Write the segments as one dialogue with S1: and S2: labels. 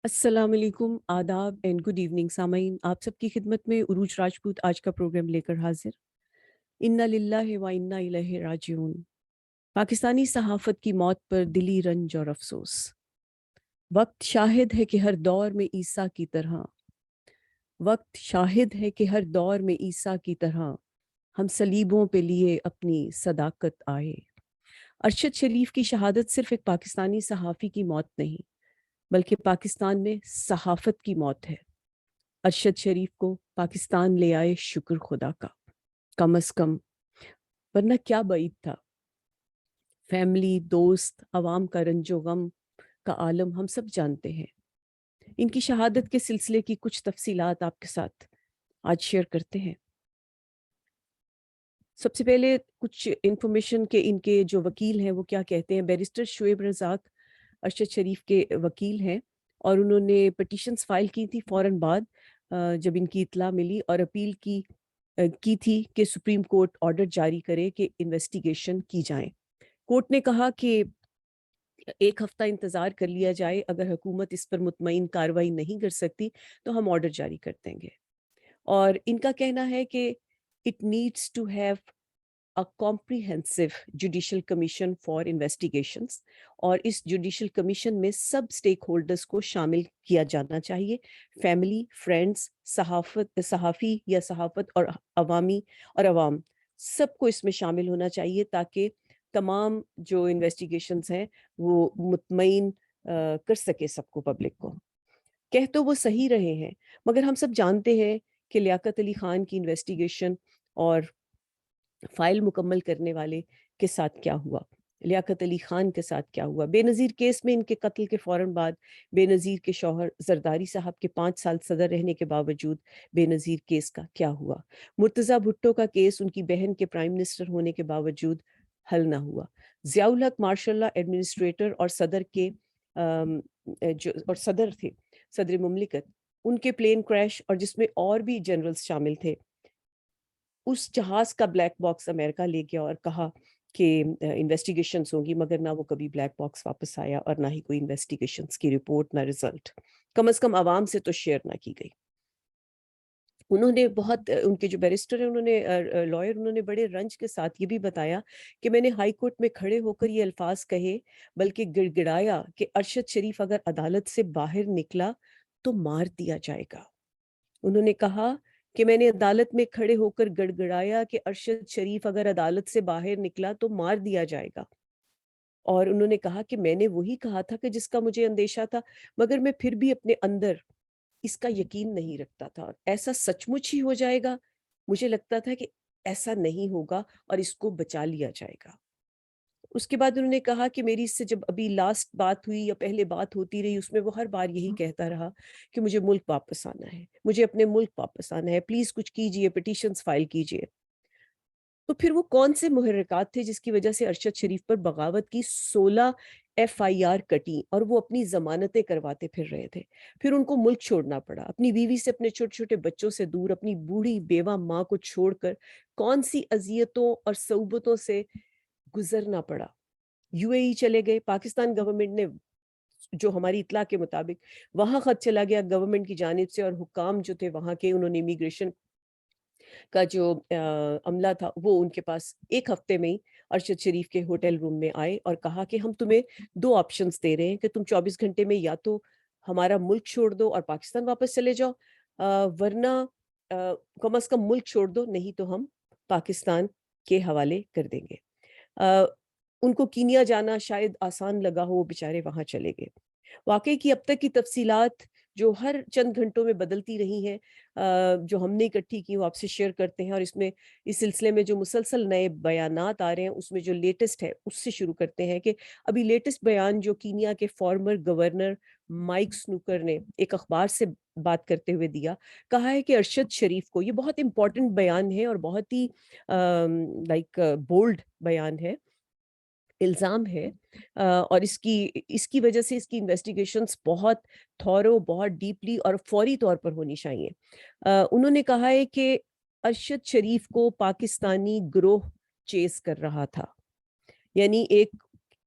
S1: السلام علیکم، آداب اینڈ گڈ ایوننگ سامعین، آپ سب کی خدمت میں عروج راجپوت آج کا پروگرام لے کر حاضر۔ انا للہ و انا الیہ راجعون۔ پاکستانی صحافت کی موت پر دلی رنج اور افسوس۔ وقت شاہد ہے کہ ہر دور میں عیسیٰ کی طرح ہم صلیبوں پہ لیے اپنی صداقت آئے۔ ارشد شریف کی شہادت صرف ایک پاکستانی صحافی کی موت نہیں بلکہ پاکستان میں صحافت کی موت ہے۔ ارشد شریف کو پاکستان لے آئے شکر خدا کا، کم از کم، ورنہ کیا بعید تھا۔ فیملی، دوست، عوام کا رنج و غم کا عالم ہم سب جانتے ہیں۔ ان کی شہادت کے سلسلے کی کچھ تفصیلات آپ کے ساتھ آج شیئر کرتے ہیں۔ سب سے پہلے کچھ انفارمیشن کہ ان کے جو وکیل ہیں وہ کیا کہتے ہیں۔ بیرسٹر شعیب رزاق ارشد شریف کے وکیل ہیں اور انہوں نے پٹیشنز فائل کی تھی فوراً بعد جب ان کی اطلاع ملی، اور اپیل کی تھی کہ سپریم کورٹ آرڈر جاری کرے کہ انویسٹیگیشن کی جائیں۔ کورٹ نے کہا کہ ایک ہفتہ انتظار کر لیا جائے، اگر حکومت اس پر مطمئن کارروائی نہیں کر سکتی تو ہم آرڈر جاری کر دیں گے۔ اور ان کا کہنا ہے کہ it needs to have a comprehensive judicial commission for investigations، اور اس جوڈیشل کمیشن میں سب سٹیک ہولڈرز کو شامل کیا جانا چاہیے، فیملی، فرینڈز، صحافی یا صحافت اور عوام سب کو اس میں شامل ہونا چاہیے تاکہ تمام جو انویسٹیگیشنز ہیں وہ مطمئن کر سکے سب کو، پبلک کو۔ کہہ تو وہ صحیح رہے ہیں، مگر ہم سب جانتے ہیں کہ لیاقت علی خان کی انویسٹیگیشن اور فائل مکمل کرنے والے کے ساتھ کیا ہوا، لیاقت علی خان کے ساتھ کیا ہوا۔ بے نظیر کیس میں ان کے قتل کے فوراً بعد بے نظیر کے شوہر زرداری صاحب کے 5 سال صدر رہنے کے باوجود بے نظیر کیس کا کیا ہوا۔ مرتضیٰ بھٹو کا کیس ان کی بہن کے پرائم منسٹر ہونے کے باوجود حل نہ ہوا۔ ضیاء الحق مارشاء اللہ ایڈمنسٹریٹر اور صدر تھے، صدر مملکت، ان کے پلین کریش اور جس میں اور بھی جنرلز شامل تھے، اس جہاز کا بلیک باکس امریکہ لے گیا اور کہا کہ انویسٹیگیشنز ہوں گی، مگر نہ وہ کبھی بلیک باکس واپس آیا اور نہ ہی کوئی انویسٹیگیشنز کی رپورٹ، نہ رزلٹ، کم از کم عوام سے تو شیئر نہ کی گئی۔ انہوں نے ان کے جو بیرسٹر ہیں، انہوں نے بڑے رنج کے ساتھ یہ بھی بتایا کہ میں نے ہائی کورٹ میں کھڑے ہو کر یہ الفاظ کہے، بلکہ گڑ گڑایا کہ ارشد شریف اگر عدالت سے باہر نکلا تو مار دیا جائے گا۔ انہوں نے کہا کہ میں نے عدالت میں کھڑے ہو کر گڑ گڑایا کہ ارشد شریف اگر عدالت سے باہر نکلا تو مار دیا جائے گا، اور انہوں نے کہا کہ میں نے وہی کہا تھا کہ جس کا مجھے اندیشہ تھا، مگر میں پھر بھی اپنے اندر اس کا یقین نہیں رکھتا تھا، ایسا سچ مچ ہی ہو جائے گا، مجھے لگتا تھا کہ ایسا نہیں ہوگا اور اس کو بچا لیا جائے گا۔ اس کے بعد انہوں نے کہا کہ میری اس سے جب ابھی لاسٹ بات ہوئی یا پہلے بات ہوتی رہی، اس میں وہ ہر بار یہی کہتا رہا کہ مجھے ملک واپس آنا ہے، مجھے اپنے ملک واپس آنا ہے، پلیز کچھ کیجئے، پٹیشنز فائل کیجئے۔ تو پھر وہ کون سے محرکات تھے جس کی وجہ سے ارشد شریف پر بغاوت کی 16 FIR کٹی اور وہ اپنی ضمانتیں کرواتے پھر رہے تھے؟ پھر ان کو ملک چھوڑنا پڑا، اپنی بیوی سے، اپنے چھوٹے چھوٹے بچوں سے دور، اپنی بوڑھی بیوہ ماں کو چھوڑ کر کون سی اذیتوں اور صعوبتوں سے گزرنا پڑا۔ UAE چلے گئے، پاکستان گورنمنٹ نے، جو ہماری اطلاع کے مطابق وہاں خط چلا گیا گورنمنٹ کی جانب سے، اور حکام جو تھے وہاں کے، انہوں نے امیگریشن کا جو عملہ تھا وہ ان کے پاس ایک ہفتے میں ہی ارشد شریف کے ہوٹل روم میں آئے اور کہا کہ ہم تمہیں 2 آپشنز دے رہے ہیں کہ تم 24 گھنٹے میں یا تو ہمارا ملک چھوڑ دو اور پاکستان واپس چلے جاؤ، ورنہ کم از کم ملک چھوڑ دو، نہیں تو ہم پاکستان کے حوالے کر دیں گے۔ ان کو کینیا جانا شاید آسان لگا ہو، وہ بیچارے وہاں چلے گئے۔ واقعی کی اب تک کی تفصیلات جو ہر چند گھنٹوں میں بدلتی رہی ہیں، جو ہم نے اکٹھی کی، وہ آپ سے شیئر کرتے ہیں، اور اس سلسلے میں جو مسلسل نئے بیانات آ رہے ہیں اس میں جو لیٹسٹ ہے اس سے شروع کرتے ہیں کہ ابھی لیٹسٹ بیان جو کینیا کے فارمر گورنر مائک سنوکر نے ایک اخبار سے بات کرتے ہوئے دیا، کہا ہے کہ ارشد شریف کو، یہ بہت امپورٹنٹ بیان ہے اور بہت ہی بولڈ بیان ہے، الزام ہے، اور اس کی وجہ سے اس کی انویسٹیگیشنز بہت تھورو، بہت ڈیپلی اور فوری طور پر ہونی چاہیے۔ انہوں نے کہا ہے کہ ارشد شریف کو پاکستانی گروہ چیز کر رہا تھا، یعنی ایک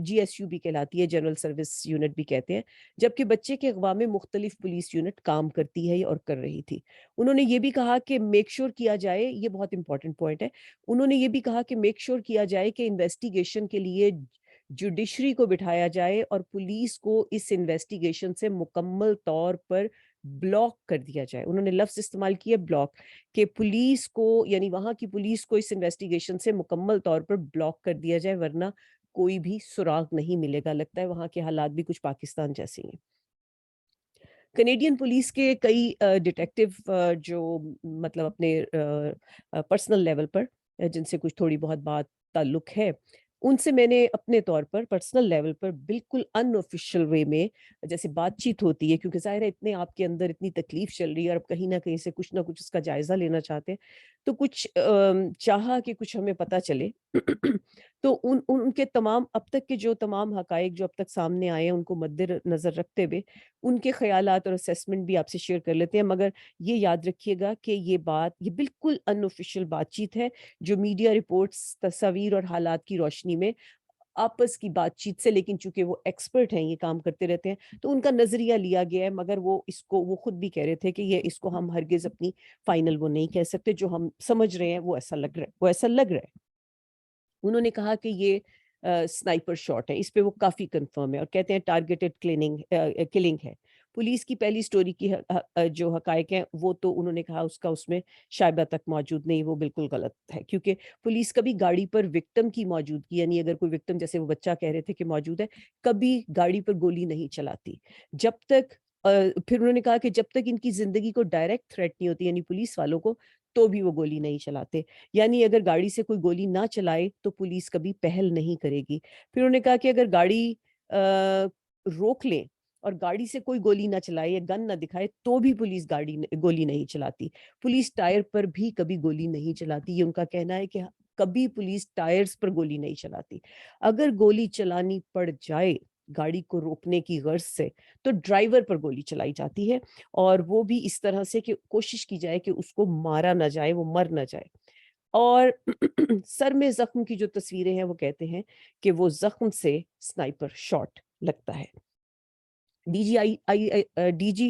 S1: GSU بھی کہلاتی ہے, جنرل سروس یونٹ بھی کہتے ہیں, جبکہ بچے کے اغوا میں مختلف پولیس یونٹ کام کرتی ہے اور کر رہی تھی. انہوں نے یہ بھی کہا کہ میک شور کیا جائے, یہ بہت امپورٹنٹ پوائنٹ ہے, انہوں نے یہ بھی کہا کہ میک شور کیا جائے کہ انویسٹیگیشن کے لیے جوڈیشری کو بٹھایا جائے اور پولیس کو اس انویسٹیگیشن سے مکمل طور پر بلاک کر دیا جائے. انہوں نے لفظ استعمال کیا بلاک, کہ پولیس کو یعنی وہاں کی پولیس کو اس انویسٹیگیشن سے مکمل طور پر بلاک کر دیا جائے, ورنہ کوئی بھی سراغ نہیں ملے گا. لگتا ہے وہاں کے حالات بھی کچھ پاکستان جیسے ہیں. کینیڈین پولیس کے کئی ڈیٹیکٹیو جو مطلب اپنے پرسنل لیول پر جن سے کچھ تھوڑی بہت بات تعلق ہے, ان سے میں نے اپنے طور پر پرسنل لیول پر بالکل ان آفیشیل وے میں جیسے بات چیت ہوتی ہے, کیونکہ ظاہر ہے اتنے آپ کے اندر اتنی تکلیف چل رہی ہے اور اب کہیں نہ کہیں سے کچھ نہ کچھ اس کا جائزہ لینا چاہتے ہیں, تو کچھ چاہا کہ کچھ ہمیں پتہ چلے. تو ان کے تمام اب تک کے جو تمام حقائق جو اب تک سامنے آئے ہیں ان کو مد نظر رکھتے ہوئے ان کے خیالات اور اسیسمنٹ بھی آپ سے شیئر کر لیتے ہیں. مگر یہ یاد رکھیے گا کہ یہ بالکل ان آفیشیل بات چیت ہے جو میڈیا رپورٹس, تصاویر اور حالات کی روشنی میں آپس کی بات چیت سے, لیکن چونکہ وہ ایکسپرٹ ہیں, یہ کام کرتے رہتے ہیں, تو ان کا نظریہ لیا گیا ہے. مگر وہ خود بھی کہہ رہے تھے کہ اس کو ہم ہرگز اپنی فائنل وہ نہیں کہہ سکتے, جو ہم سمجھ رہے ہیں وہ ایسا لگ رہا ہے. انہوں نے کہا کہ یہ سنائپر شاٹ ہے, اس پہ وہ کافی کنفرم ہے اور کہتے ہیں ٹارگیٹڈ کلنگ ہے. پولیس کی پہلی سٹوری کی جو حقائق ہیں وہ تو انہوں نے کہا اس میں شائبہ تک موجود نہیں, وہ بالکل غلط ہے, کیونکہ پولیس کبھی گاڑی پر وکٹم کی موجودگی, یعنی اگر کوئی وکٹم جیسے وہ بچہ کہہ رہے تھے کہ موجود ہے, کبھی گاڑی پر گولی نہیں چلاتی جب تک پھر انہوں نے کہا کہ جب تک ان کی زندگی کو ڈائریکٹ تھریٹ نہیں ہوتی, یعنی پولیس والوں کو, تو بھی وہ گولی نہیں چلاتے. یعنی اگر گاڑی سے کوئی گولی نہ چلائے تو پولیس کبھی پہل نہیں کرے گی. پھر انہوں نے کہا کہ اگر گاڑی روک لیں اور گاڑی سے کوئی گولی نہ چلائے یا گن نہ دکھائے تو بھی پولیس گولی نہیں چلاتی. پولیس ٹائر پر بھی کبھی گولی نہیں چلاتی. یہ ان کا کہنا ہے کہ کبھی پولیس ٹائرز پر گولی نہیں چلاتی. اگر گولی چلانی پڑ جائے گاڑی کو روکنے کی غرض سے تو ڈرائیور پر گولی چلائی جاتی ہے, اور وہ بھی اس طرح سے کہ کوشش کی جائے کہ اس کو مارا نہ جائے, وہ مر نہ جائے. اور سر میں زخم کی جو تصویریں ہیں وہ کہتے ہیں کہ وہ زخم سے سنائپر شاٹ لگتا ہے. D G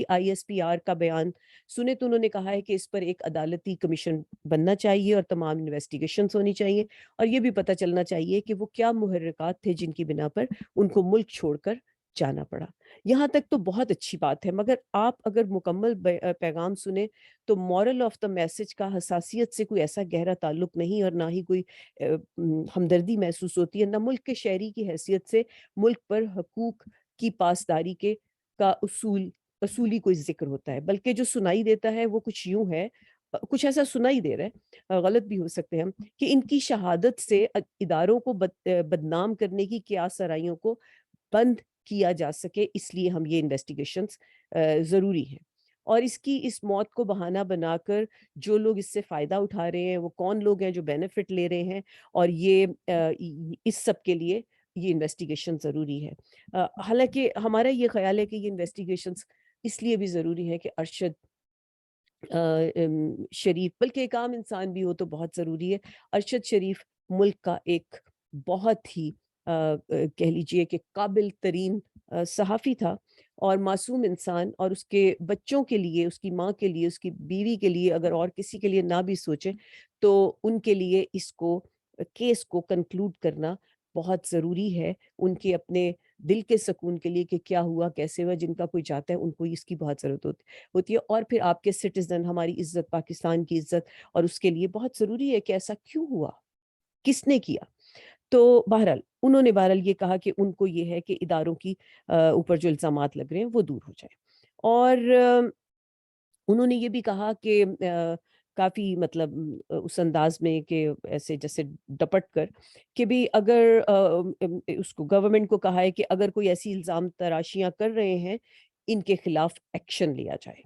S1: I S P R کا بیان سنے تو انہوں نے کہا ہے کہ اس پر ایک عدالتی کمیشن بننا چاہیے اور تمام انویسٹیگیشنز ہونی چاہیے, اور یہ بھی پتہ چلنا چاہیے کہ وہ کیا محرکات تھے جن کی بنا پر ان کو ملک چھوڑ کر جانا پڑا. یہاں تک تو بہت اچھی بات ہے, مگر آپ اگر مکمل پیغام سنیں تو مورل آف دا میسج کا حساسیت سے کوئی ایسا گہرا تعلق نہیں, اور نہ ہی کوئی ہمدردی محسوس ہوتی ہے, نہ ملک کے شہری کی حیثیت سے ملک پر حقوق کی پاسداری کا اصولی کوئی ذکر ہوتا ہے. بلکہ جو سنائی دیتا ہے وہ کچھ یوں ہے, کچھ ایسا سنائی دے رہا ہے, غلط بھی ہو سکتے ہیں, کہ ان کی شہادت سے اداروں کو بدنام کرنے کی قیاس آرائیوں کو بند کیا جا سکے, اس لیے ہم یہ انویسٹیگیشنز ضروری ہیں. اور اس موت کو بہانہ بنا کر جو لوگ اس سے فائدہ اٹھا رہے ہیں وہ کون لوگ ہیں جو بینیفٹ لے رہے ہیں, اور یہ اس سب کے لیے یہ انویسٹیگیشن ضروری ہے. حالانکہ ہمارا یہ خیال ہے کہ یہ انویسٹیگیشنز اس لیے بھی ضروری ہے کہ ارشد شریف, بلکہ ایک عام انسان بھی ہو تو بہت ضروری ہے. ارشد شریف ملک کا ایک بہت ہی کہہ لیجئے کہ قابل ترین صحافی تھا اور معصوم انسان, اور اس کے بچوں کے لیے, اس کی ماں کے لیے, اس کی بیوی کے لیے, اگر اور کسی کے لیے نہ بھی سوچے تو ان کے لیے اس کیس کو کنکلوڈ کرنا بہت ضروری ہے, ان کے اپنے دل کے سکون کے لیے کہ کیا ہوا, کیسے ہوا. جن کا کوئی چاہتا ہے ان کو اس کی بہت ضرورت ہوتی ہے. اور پھر آپ کے سٹیزن, ہماری عزت, پاکستان کی عزت, اور اس کے لیے بہت ضروری ہے کہ ایسا کیوں ہوا, کس نے کیا. تو بہرحال انہوں نے یہ کہا کہ ان کو یہ ہے کہ اداروں کی اوپر جو الزامات لگ رہے ہیں وہ دور ہو جائے. اور انہوں نے یہ بھی کہا کہ کافی مطلب اس انداز میں کہ ایسے جیسے ڈپٹ کر کہ بھی اگر اس کو گورنمنٹ کو کہا ہے کہ اگر کوئی ایسی الزام تراشیاں کر رہے ہیں ان کے خلاف ایکشن لیا جائے.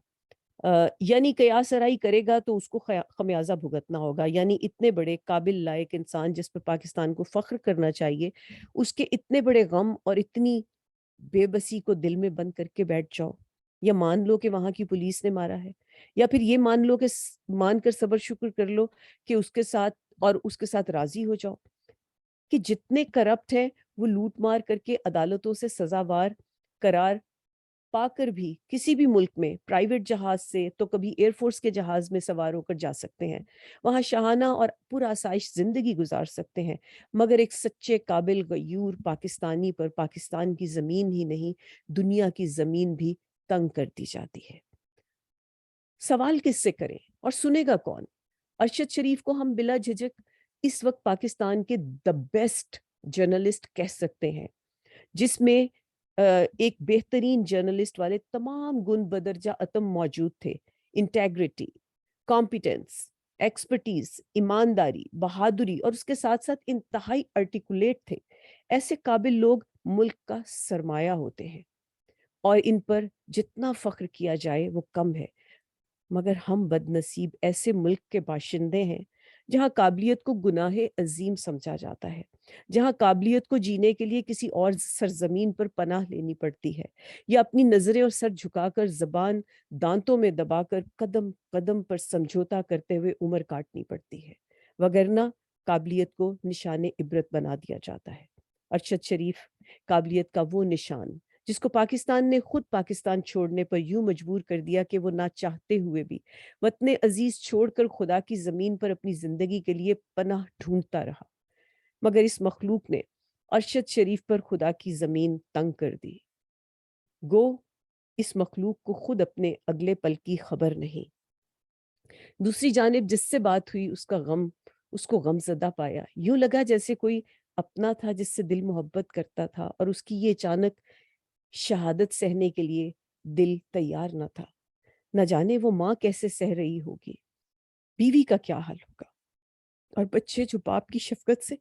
S1: یعنی قیاس آرائی کرے گا تو اس کو خمیازہ بھگتنا ہوگا. یعنی اتنے بڑے قابل لائق انسان جس پر پاکستان کو فخر کرنا چاہیے, اس کے اتنے بڑے غم اور اتنی بے بسی کو دل میں بند کر کے بیٹھ جاؤ, یا مان لو کہ وہاں کی پولیس نے مارا ہے, یا پھر یہ مان لو کہ مان کر صبر شکر کر لو کہ اس کے ساتھ راضی ہو جاؤ کہ جتنے کرپٹ ہیں وہ لوٹ مار کر کے عدالتوں سے سزاوار قرار پا کر بھی کسی بھی ملک میں پرائیویٹ جہاز سے تو کبھی ایئر فورس کے جہاز میں سوار ہو کر جا سکتے ہیں، وہاں شاہانہ اور پرآسائش زندگی گزار سکتے ہیں، مگر ایک سچے قابل غیور پاکستانی پر پاکستان کی زمین ہی نہیں، دنیا کی زمین بھی تنگ کر دی جاتی ہے۔ سوال کس سے کریں اور سنے گا کون؟ ارشد شریف کو ہم بلا جھجک اس وقت پاکستان کے دا بیسٹ جرنلسٹ کہہ سکتے ہیں، جس میں ایک بہترین جرنلسٹ والے تمام گن بدرجہ اتم موجود تھے، انٹیگریٹی، کمپیٹنس، ایکسپرٹیز، ایمانداری، بہادری، اور اس کے ساتھ ساتھ انتہائی آرٹیکولیٹ تھے۔ ایسے قابل لوگ ملک کا سرمایہ ہوتے ہیں اور ان پر جتنا فخر کیا جائے وہ کم ہے، مگر ہم بد نصیب ایسے ملک کے باشندے ہیں جہاں قابلیت کو گناہ عظیم سمجھا جاتا ہے، جہاں قابلیت کو جینے کے لیے کسی اور سرزمین پر پناہ لینی پڑتی ہے، یا اپنی نظریں اور سر جھکا کر زبان دانتوں میں دبا کر قدم قدم پر سمجھوتا کرتے ہوئے عمر کاٹنی پڑتی ہے، وگرنہ قابلیت کو نشان عبرت بنا دیا جاتا ہے۔ ارشد شریف قابلیت کا وہ نشان جس کو پاکستان نے خود پاکستان چھوڑنے پر یوں مجبور کر دیا کہ وہ نہ چاہتے ہوئے بھی وطن عزیز چھوڑ کر خدا کی زمین پر اپنی زندگی کے لیے پناہ ڈھونڈتا رہا، مگر اس مخلوق نے ارشد شریف پر خدا کی زمین تنگ کر دی۔ گو اس مخلوق کو خود اپنے اگلے پل کی خبر نہیں۔ دوسری جانب جس سے بات ہوئی اس کو غم زدہ پایا، یوں لگا جیسے کوئی اپنا تھا جس سے دل محبت کرتا تھا اور اس کی یہ اچانک شہادت سہنے کے لیے دل تیار نہ تھا۔ نہ جانے وہ ماں کیسے سہ رہی ہوگی، بیوی کا کیا حال ہوگا، اور بچے جو باپ کی شفقت سے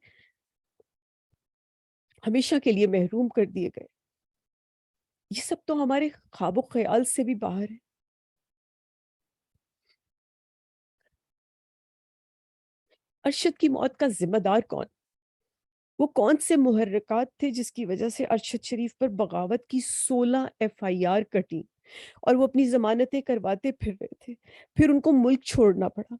S1: ہمیشہ کے لیے محروم کر دیے گئے۔ یہ سب تو ہمارے خواب و خیال سے بھی باہر ہے۔ ارشد کی موت کا ذمہ دار کون؟ وہ کون سے محرکات تھے جس کی وجہ سے ارشد شریف پر بغاوت کی 16 FIR کٹی اور وہ اپنی ضمانتیں کرواتے پھر رہے تھے، پھر ان کو ملک چھوڑنا پڑا،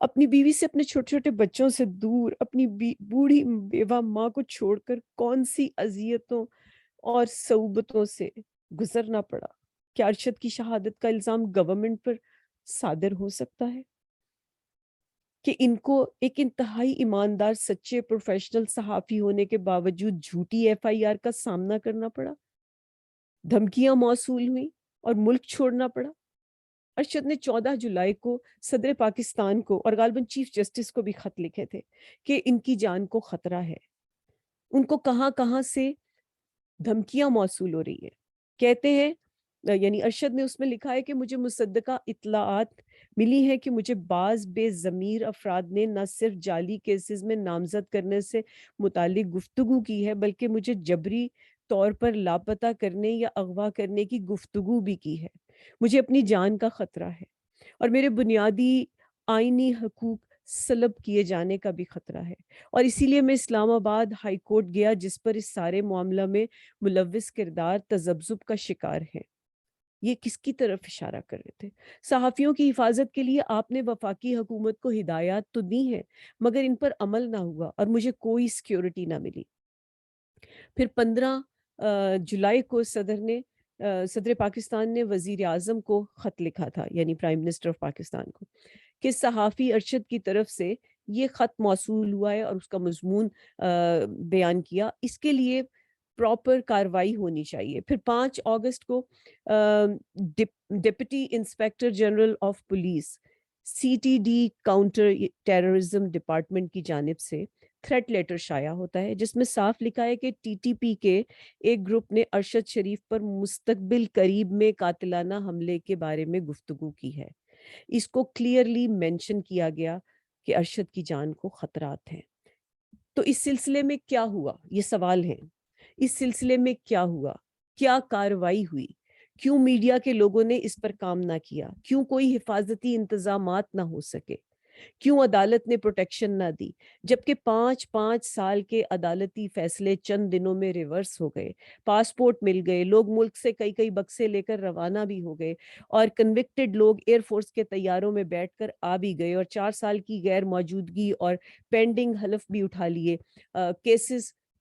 S1: اپنی بیوی سے، اپنے چھوٹے چھوٹے بچوں سے دور، اپنی بوڑھی بیوہ ماں کو چھوڑ کر کون سی اذیتوں اور صعوبتوں سے گزرنا پڑا؟ کیا ارشد کی شہادت کا الزام گورنمنٹ پر صادر ہو سکتا ہے کہ ان کو ایک انتہائی ایماندار سچے پروفیشنل صحافی ہونے کے باوجود جھوٹی FIR کا سامنا کرنا پڑا، دھمکیاں موصول ہوئیں اور ملک چھوڑنا پڑا؟ ارشد نے 14 جولائی کو صدر پاکستان کو اور غالباً چیف جسٹس کو بھی خط لکھے تھے کہ ان کی جان کو خطرہ ہے، ان کو کہاں کہاں سے دھمکیاں موصول ہو رہی ہیں۔ کہتے ہیں، یعنی ارشد نے اس میں لکھا ہے کہ مجھے مصدقہ اطلاعات ملی ہیں کہ مجھے بعض بے ضمیر افراد نے نہ صرف جعلی کیسز میں نامزد کرنے سے متعلق گفتگو کی ہے، بلکہ مجھے جبری طور پر لاپتہ کرنے یا اغوا کرنے کی گفتگو بھی کی ہے۔ مجھے اپنی جان کا خطرہ ہے اور میرے بنیادی آئینی حقوق سلب کیے جانے کا بھی خطرہ ہے، اور اسی لیے میں اسلام آباد ہائی کورٹ گیا جس پر اس سارے معاملہ میں ملوث کردار تذبذب کا شکار ہے۔ یہ کس کی طرف اشارہ کر رہے تھے؟ صحافیوں کی حفاظت کے لیے آپ نے وفاقی حکومت کو ہدایات تو دی ہیں، مگر ان پر عمل نہ ہوا اور مجھے کوئی سیکیورٹی نہ ملی۔ پھر 15 جولائی کو صدر پاکستان نے وزیر اعظم کو خط لکھا تھا، یعنی پرائم منسٹر آف پاکستان کو، کہ صحافی ارشد کی طرف سے یہ خط موصول ہوا ہے اور اس کا مضمون بیان کیا، اس کے لیے پراپر کاروائی ہونی چاہیے۔ پھر 5 اگست کو deputy inspector general of police CTD counter terrorism department کی جانب سے تھریٹ لیٹر شائع ہوتا ہے جس میں صاف لکھا ہے کہ TTP کے ایک گروپ نے ارشد شریف پر مستقبل قریب میں قاتلانہ حملے کے بارے میں گفتگو کی ہے۔ اس کو کلیئرلی مینشن کیا گیا کہ ارشد کی جان کو خطرات ہیں۔ تو اس سلسلے میں کیا ہوا؟ یہ سوال ہے۔ اس سلسلے میں کیا ہوا؟ کیا کارروائی ہوئی؟ کیوں میڈیا کے لوگوں نے اس پر کام نہ کیا؟ کیوں کوئی حفاظتی انتظامات نہ ہو سکے؟ کیوں عدالت نے پروٹیکشن نہ دی؟ جبکہ 5 سال کے عدالتی فیصلے چند دنوں میں ریورس ہو گئے، پاسپورٹ مل گئے، لوگ ملک سے کئی بکسے لے کر روانہ بھی ہو گئے، اور کنوکٹڈ لوگ ایئر فورس کے طیاروں میں بیٹھ کر آ بھی گئے، اور 4 سال کی غیر موجودگی اور پینڈنگ حلف بھی اٹھا لیے، کیسز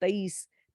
S1: 23,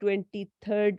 S1: 23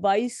S1: 22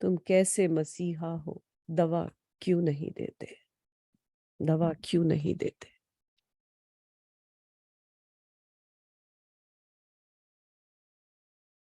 S1: تم کیسے مسیحا ہو، دوا کیوں نہیں دیتے، دوا کیوں نہیں دیتے۔